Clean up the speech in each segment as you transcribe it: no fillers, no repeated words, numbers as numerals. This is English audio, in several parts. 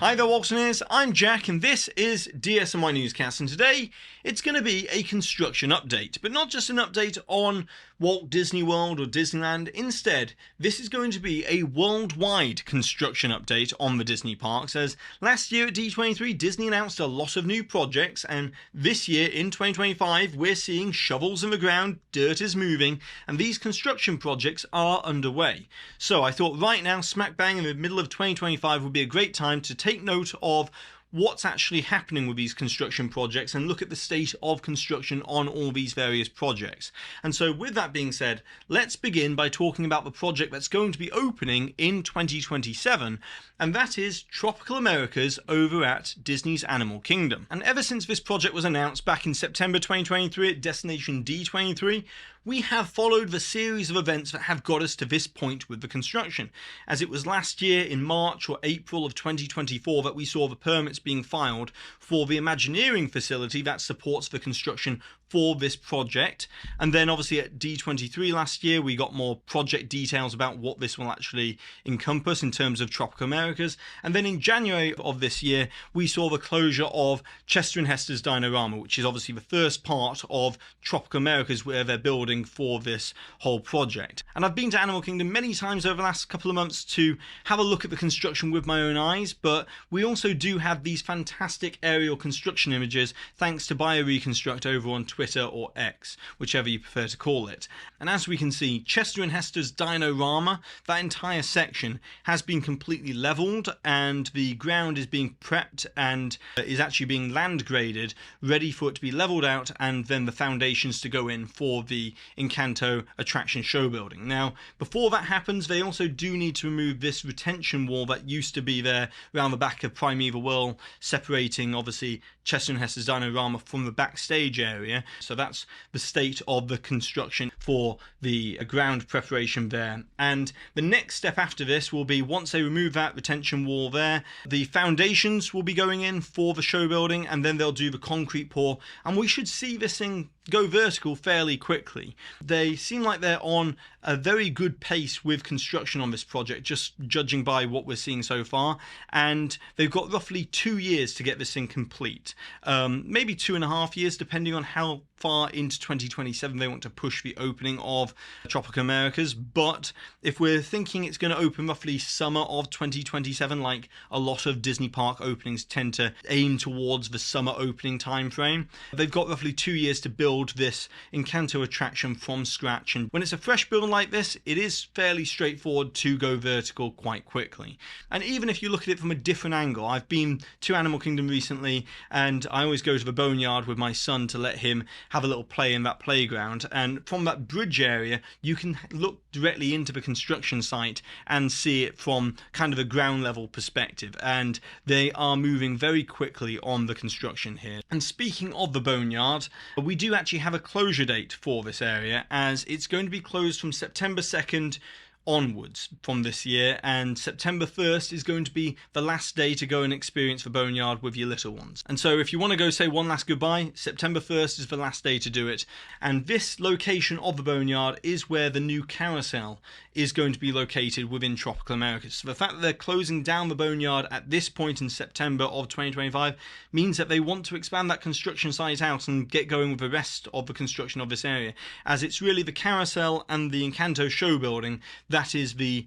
Hi there Waltineers, I'm Jack and this is DSNY Newscast, and today it's going to be a construction update, but not just an update on Walt Disney World or Disneyland. Instead, this is going to be a worldwide construction update on the Disney parks, as last year at D23 Disney announced a lot of new projects, and this year in 2025 we're seeing shovels in the ground, dirt is moving, and these construction projects are underway. So I thought right now, smack bang in the middle of 2025 would be a great time to take note of what's actually happening with these construction projects and look at the state of construction on all these various projects. And so with that being said, let's begin by talking about the project that's going to be opening in 2027, and that is Tropical Americas over at Disney's Animal Kingdom. And ever since this project was announced back in September 2023 at Destination D23, we have followed the series of events that have got us to this point with the construction, as it was last year in March or April of 2024 that we saw the permits being filed for the Imagineering facility that supports the construction for this project. And then obviously at D23 last year we got more project details about what this will actually encompass in terms of Tropical Americas. And then in January of this year we saw the closure of Chester and Hester's Dinorama, which is obviously the first part of Tropical Americas where they're building for this whole project. And I've been to Animal Kingdom many times over the last couple of months to have a look at the construction with my own eyes, but we also do have these fantastic aerial construction images thanks to BioReconstruct over on Twitter or X, whichever you prefer to call it. And as we can see, Chester and Hester's Dinorama, that entire section has been completely leveled and the ground is being prepped and is actually being land graded, ready for it to be leveled out and then the foundations to go in for the Encanto attraction show building. Now, before that happens, they also do need to remove this retention wall that used to be there around the back of Primeval Whirl, separating obviously Chester and Hester's Dinorama from the backstage area. So that's the state of the construction for the ground preparation there. And the next step after this will be, once they remove that retention wall there, the foundations will be going in for the show building, and then they'll do the concrete pour, and we should see this thing go vertical fairly quickly. They seem like they're on a very good pace with construction on this project, just judging by what we're seeing so far, and they've got roughly 2 years to get this thing complete. Maybe 2.5 years, depending on how far into 2027 they want to push the opening of Tropical Americas. But if we're thinking it's going to open roughly summer of 2027, like a lot of Disney park openings tend to aim towards the summer opening time frame, they've got roughly 2 years to build this Encanto attraction from scratch. And when it's a fresh build like this, it is fairly straightforward to go vertical quite quickly. And even if you look at it from a different angle, I've been to Animal Kingdom recently and I always go to the Boneyard with my son to let him have a little play in that playground, and from that bridge area you can look directly into the construction site and see it from kind of a ground level perspective, and they are moving very quickly on the construction here. And speaking of the Boneyard, we do actually have a closure date for this area, as it's going to be closed from September 2nd onwards from this year, and September 1st is going to be the last day to go and experience the Boneyard with your little ones. And so if you want to go say one last goodbye, September 1st is the last day to do it. And this location of the Boneyard is where the new carousel is going to be located within Tropical Americas. So the fact that they're closing down the Boneyard at this point in September of 2025 means that they want to expand that construction site out and get going with the rest of the construction of this area, as it's really the carousel and the Encanto show building that is the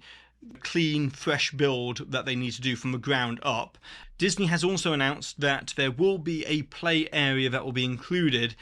clean, fresh build that they need to do from the ground up. Disney has also announced that there will be a play area that will be included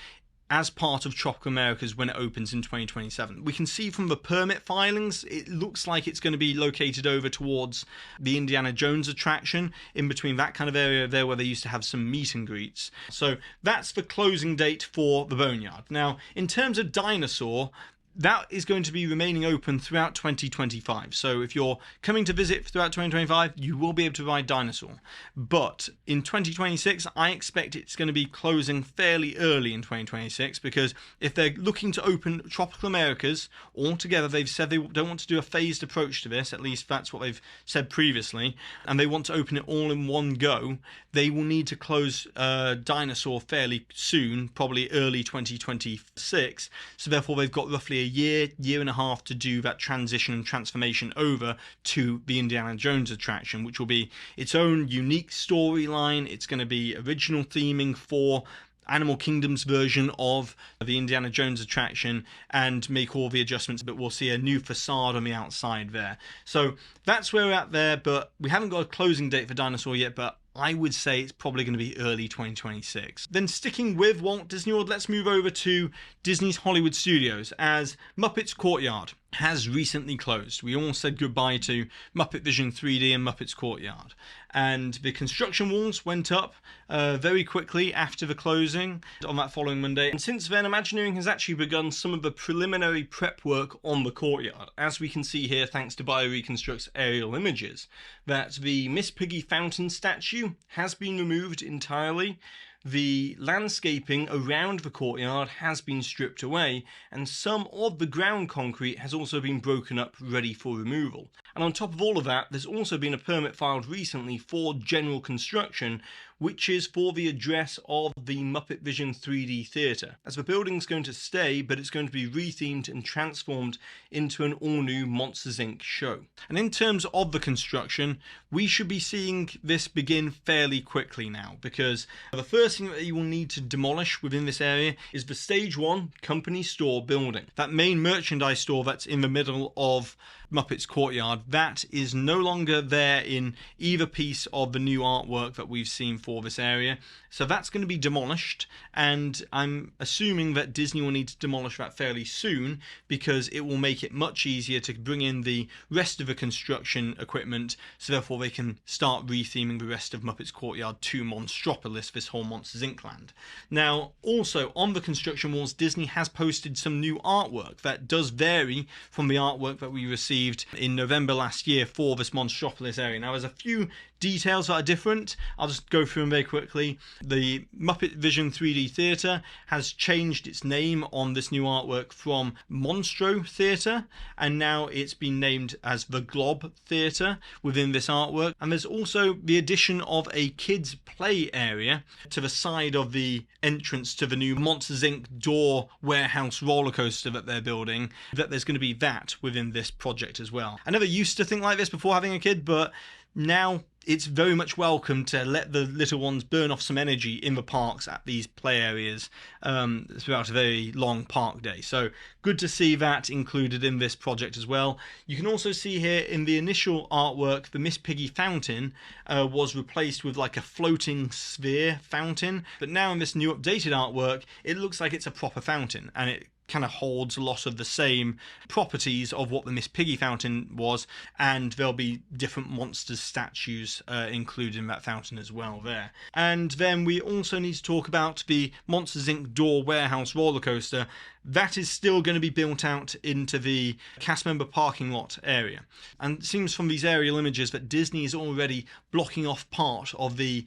as part of Tropical Americas when it opens in 2027. We can see from the permit filings, it looks like it's going to be located over towards the Indiana Jones attraction, in between that kind of area there where they used to have some meet and greets. So that's the closing date for the Boneyard. Now, in terms of Dinosaur, that is going to be remaining open throughout 2025. So if you're coming to visit throughout 2025, you will be able to ride Dinosaur. But in 2026, I expect it's going to be closing fairly early in 2026, because if they're looking to open Tropical Americas altogether, they've said they don't want to do a phased approach to this, at least that's what they've said previously, and they want to open it all in one go, they will need to close Dinosaur fairly soon, probably early 2026. So therefore they've got roughly a year and a half to do that transition and transformation over to the Indiana Jones attraction, which will be its own unique storyline. It's going to be original theming for Animal Kingdom's version of the Indiana Jones attraction and make all the adjustments, but we'll see a new facade on the outside there. So that's where we're at there, but we haven't got a closing date for Dinosaur yet, but I would say it's probably going to be early 2026. Then sticking with Walt Disney World, let's move over to Disney's Hollywood Studios, as Muppets Courtyard has recently closed. We all said goodbye to Muppet Vision 3D and Muppets Courtyard, and the construction walls went up very quickly after the closing on that following Monday. And since then, Imagineering has actually begun some of the preliminary prep work on the courtyard. As we can see here, thanks to BioReconstruct's aerial images, that the Miss Piggy fountain statue has been removed entirely. The landscaping around the courtyard has been stripped away, and some of the ground concrete has also been broken up, ready for removal. And on top of all of that, there's also been a permit filed recently for general construction, which is for the address of the Muppet Vision 3D Theatre, as the building's going to stay, but it's going to be rethemed and transformed into an all-new Monsters Inc. show. And in terms of the construction, we should be seeing this begin fairly quickly now, because the first thing that you will need to demolish within this area is the Stage 1 company store building. That main merchandise store that's in the middle of Muppets Courtyard, that is no longer there in either piece of the new artwork that we've seen for this area. So that's going to be demolished, and I'm assuming that Disney will need to demolish that fairly soon, because it will make it much easier to bring in the rest of the construction equipment, so therefore they can start retheming the rest of Muppets Courtyard to Monstropolis, this whole Monsters Inc. land. Now, also on the construction walls, Disney has posted some new artwork that does vary from the artwork that we received in November last year for this Monstropolis area. Now, there's a few details that are different. I'll just go through them very quickly. The Muppet Vision 3D Theatre has changed its name on this new artwork from Monstro Theatre, and now it's been named as the Glob Theatre within this artwork. And there's also the addition of a kids play area to the side of the entrance to the new Monsters Inc. door warehouse roller coaster that they're building, that there's going to be that within this project as well. I never used to think like this before having a kid, but now it's very much welcome to let the little ones burn off some energy in the parks at these play areas throughout a very long park day. So good to see that included in this project as well. You can also see here in the initial artwork, the Miss Piggy fountain was replaced with like a floating sphere fountain, but now in this new updated artwork, it looks like it's a proper fountain, and it kind of holds a lot of the same properties of what the Miss Piggy fountain was, and there'll be different monsters statues included in that fountain as well there. And then we also need to talk about the Monsters Inc. door warehouse roller coaster. That is still going to be built out into the cast member parking lot area. And it seems from these aerial images that Disney is already blocking off part of the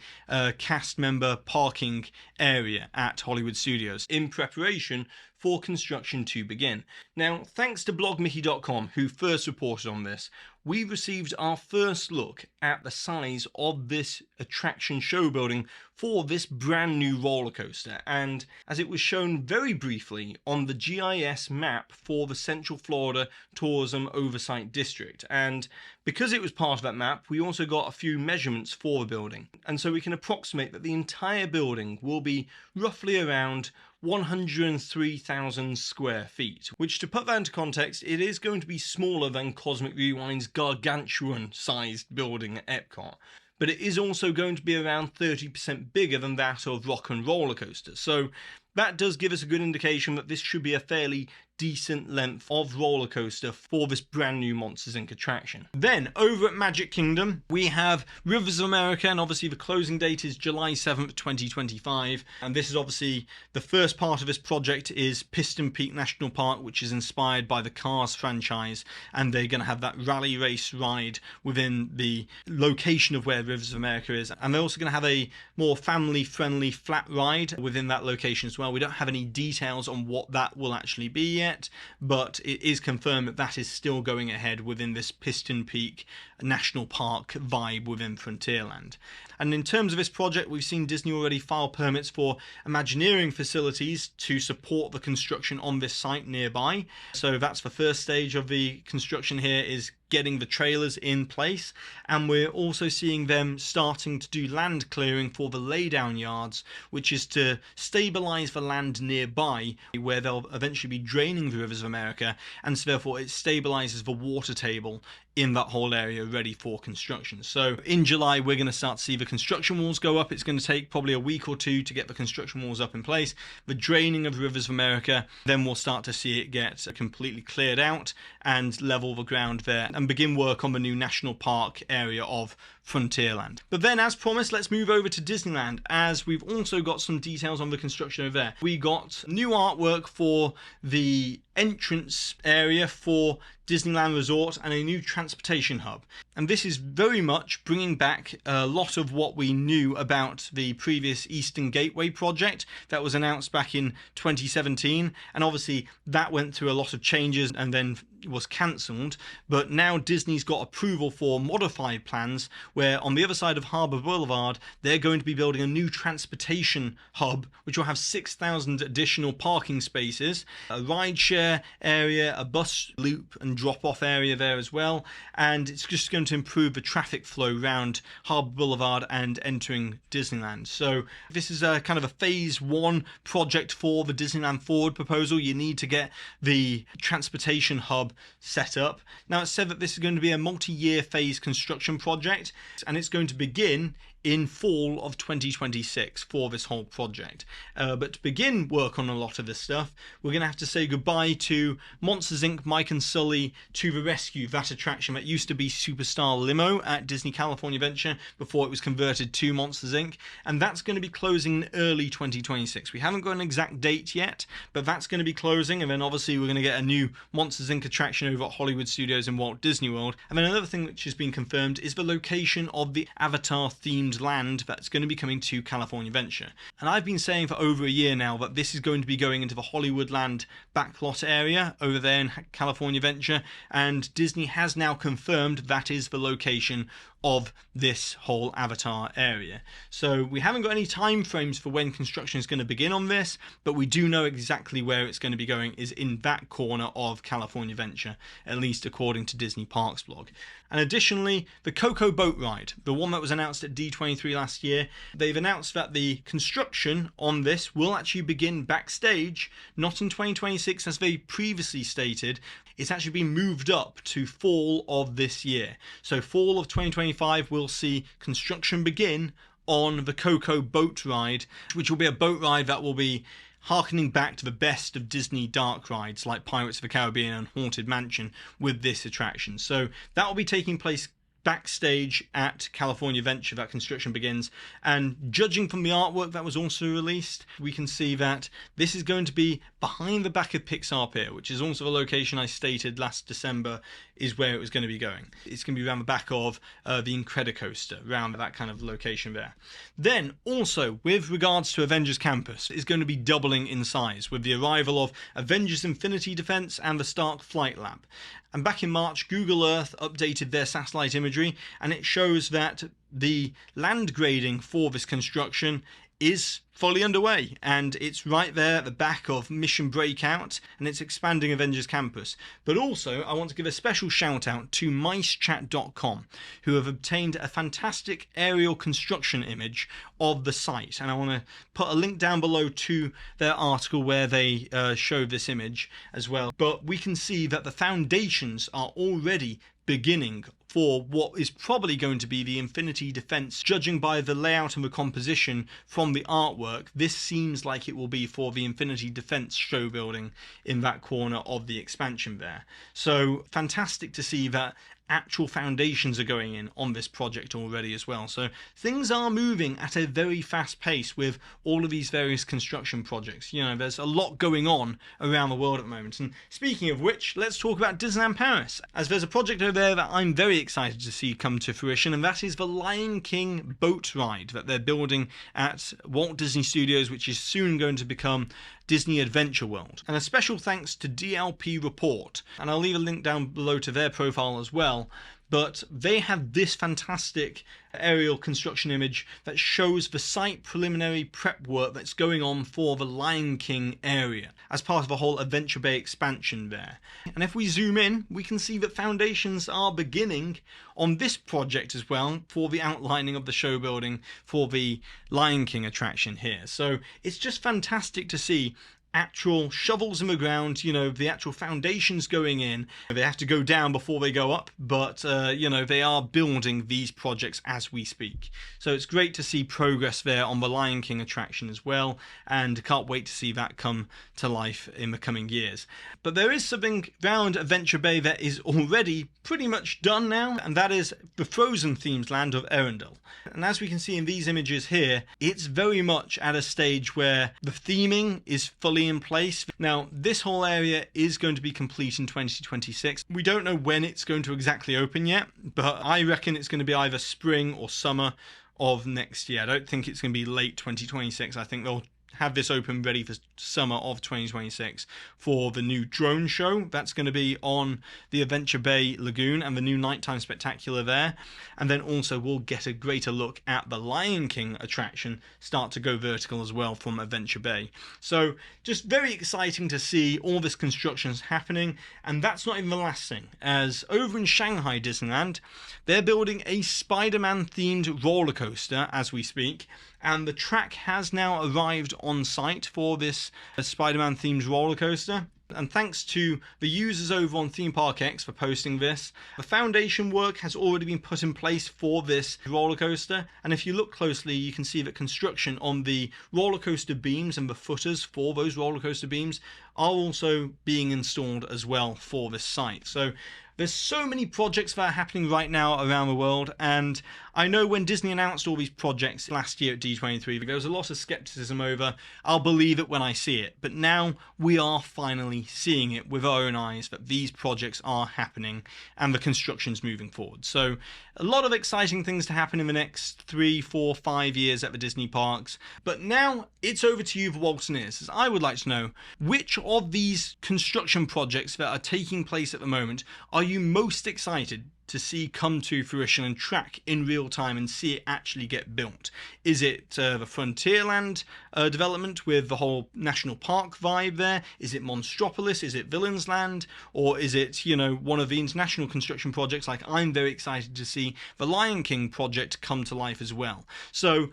cast member parking area at Hollywood Studios in preparation for construction to begin. Now, thanks to blogmickey.com, who first reported on this, we received our first look at the size of this attraction show building for this brand new roller coaster, and as it was shown very briefly on the GIS map for the Central Florida Tourism Oversight District, and because it was part of that map, we also got a few measurements for the building, and so we can approximate that the entire building will be roughly around 103,000 square feet, which, to put that into context, it is going to be smaller than Cosmic Rewind's gargantuan sized building at Epcot, but it is also going to be around 30% bigger than that of Rock and Roller Coaster. So that does give us a good indication that this should be a fairly decent length of roller coaster for this brand new Monsters Inc. attraction. Then over at Magic Kingdom, we have Rivers of America, and obviously the closing date is July 7th, 2025. And this is obviously the first part of this project is Piston Peak National Park, which is inspired by the Cars franchise, and they're going to have that rally race ride within the location of where Rivers of America is. And they're also going to have a more family-friendly flat ride within that location as well. We don't have any details on what that will actually be yet, yet, but it is confirmed that that is still going ahead within this Piston Peak National Park vibe within Frontierland. And in terms of this project, we've seen Disney already file permits for Imagineering facilities to support the construction on this site nearby. So that's the first stage of the construction here, is getting the trailers in place, and we're also seeing them starting to do land clearing for the laydown yards, which is to stabilize the land nearby where they'll eventually be draining the rivers of America, and so therefore it stabilizes the water table in that whole area ready for construction. So in July we're going to start to see the construction walls go up. It's going to take probably a week or two to get the construction walls up in place, the draining of the rivers of America, then we'll start to see it get completely cleared out and level the ground there and begin work on the new national park area of Frontierland. But then, as promised, let's move over to Disneyland, as we've also got some details on the construction over there. We got new artwork for the entrance area for Disneyland Resort and a new transportation hub. And this is very much bringing back a lot of what we knew about the previous Eastern Gateway project that was announced back in 2017. And obviously that went through a lot of changes and then was cancelled. But now Disney's got approval for modified plans where on the other side of Harbour Boulevard, they're going to be building a new transportation hub, which will have 6,000 additional parking spaces, a rideshare area, a bus loop and drop-off area there as well, and it's just going to improve the traffic flow around Harbour Boulevard and entering Disneyland. So this is a kind of a phase one project for the Disneyland Forward proposal. You need to get the transportation hub set up. Now it's said that this is going to be a multi-year phase construction project, and it's going to begin in fall of 2026 for this whole project. But to begin work on a lot of this stuff, we're going to have to say goodbye to Monsters Inc. Mike and Sully to the Rescue, that attraction that used to be Superstar Limo at Disney California Adventure before it was converted to Monsters Inc. And that's going to be closing in early 2026. We haven't got an exact date yet, but that's going to be closing. And then obviously we're going to get a new Monsters Inc. attraction over at Hollywood Studios in Walt Disney World. And then another thing which has been confirmed is the location of the Avatar themed land that's going to be coming to California Adventure. And I've been saying for over a year now that this is going to be going into the Hollywood Land backlot area over there in California Adventure, and Disney has now confirmed that is the location of this whole Avatar area. So we haven't got any time frames for when construction is going to begin on this, but we do know exactly where it's going to be going is in that corner of California Adventure, at least according to Disney Parks blog. And additionally, the Coco boat ride, the one that was announced at D23 last year, they've announced that the construction on this will actually begin backstage, not in 2026 as they previously stated. It's actually been moved up to fall of this year. So fall of 2025 we'll see construction begin on the Coco boat ride, which will be a boat ride that will be harkening back to the best of Disney dark rides like Pirates of the Caribbean and Haunted Mansion with this attraction. So that will be taking place backstage at California Adventure, that construction begins. And judging from the artwork that was also released, we can see that this is going to be behind the back of Pixar Pier, which is also the location I stated last December is where it was going to be going. It's going to be around the back of the Incredicoaster, around that kind of location there. Then also with regards to Avengers Campus, it's going to be doubling in size with the arrival of Avengers Infinity Defense and the Stark Flight Lab. And back in March, Google Earth updated their satellite imagery, and it shows that the land grading for this construction is fully underway, and it's right there at the back of Mission Breakout, and it's expanding Avengers Campus. But also I want to give a special shout out to micechat.com, who have obtained a fantastic aerial construction image of the site, and I want to put a link down below to their article where they show this image as well. But we can see that the foundations are already beginning for what is probably going to be the Infinity Defense. Judging by the layout and the composition from the artwork, this seems like it will be for the Infinity Defense show building in that corner of the expansion there. So fantastic to see that actual foundations are going in on this project already as well. So things are moving at a very fast pace with all of these various construction projects. You know, there's a lot going on around the world at the moment. And speaking of which, let's talk about Disneyland Paris, as there's a project over there that I'm very excited to see come to fruition, and that is the Lion King boat ride that they're building at Walt Disney Studios, which is soon going to become Disney Adventure World. And a special thanks to DLP Report, and I'll leave a link down below to their profile as well. But they have this fantastic aerial construction image that shows the site preliminary prep work that's going on for the Lion King area as part of the whole Adventure Bay expansion there. And if we zoom in, we can see that foundations are beginning on this project as well for the outlining of the show building for the Lion King attraction here. So it's just fantastic to see actual shovels in the ground, you know, the actual foundations going in. They have to go down before they go up, but you know, they are building these projects as we speak. So it's great to see progress there on the Lion King attraction as well, and can't wait to see that come to life in the coming years. But there is something around Adventure Bay that is already pretty much done now, and that is the Frozen themed land of Arendelle. And as we can see in these images here, it's very much at a stage where the theming is fully in place. Now, this whole area is going to be complete in 2026. We don't know when it's going to exactly open yet, but I reckon it's going to be either spring or summer of next year. I don't think it's going to be late 2026. I think they'll have this open ready for summer of 2026 for the new drone show that's going to be on the Adventure Bay Lagoon and the new nighttime spectacular there. And then also we'll get a greater look at the Lion King attraction start to go vertical as well from Adventure Bay. So just very exciting to see all this construction happening. And that's not even the last thing, as over in Shanghai Disneyland, they're building a Spider-Man themed roller coaster as we speak. And the track has now arrived on site for this Spider-Man themed roller coaster. And thanks to the users over on Theme Park X for posting this, the foundation work has already been put in place for this roller coaster. And if you look closely, you can see that construction on the roller coaster beams and the footers for those roller coaster beams are also being installed as well for this site. So there's so many projects that are happening right now around the world, and I know when Disney announced all these projects last year at D23, there was a lot of skepticism over, I'll believe it when I see it. But now we are finally seeing it with our own eyes that these projects are happening and the construction's moving forward. So a lot of exciting things to happen in the next 3, 4, 5 years at the Disney parks. But now it's over to you, the Waltineers, as I would like to know which of these construction projects that are taking place at the moment are you most excited to see come to fruition and track in real time and see it actually get built? Is it the Frontierland development with the whole national park vibe there? Is it Monstropolis? Is it Villains Land? Or is it, you know, one of the international construction projects like I'm very excited to see the Lion King project come to life as well? So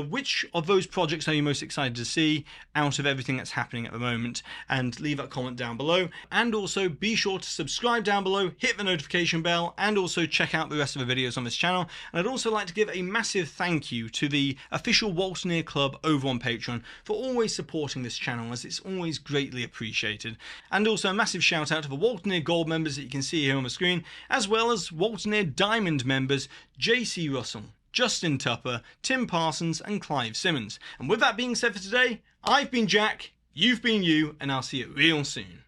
which of those projects are you most excited to see out of everything that's happening at the moment? And leave a comment down below. And also be sure to subscribe down below, hit the notification bell, and also check out the rest of the videos on this channel. And I'd also like to give a massive thank you to the official Waltineer Club over on Patreon for always supporting this channel, as it's always greatly appreciated. And also a massive shout out to the Waltineer Gold members that you can see here on the screen, as well as Waltineer Diamond members JC Russell, Justin Tupper, Tim Parsons and Clive Simmons. And with that being said for today, I've been Jack, you've been you, and I'll see you real soon.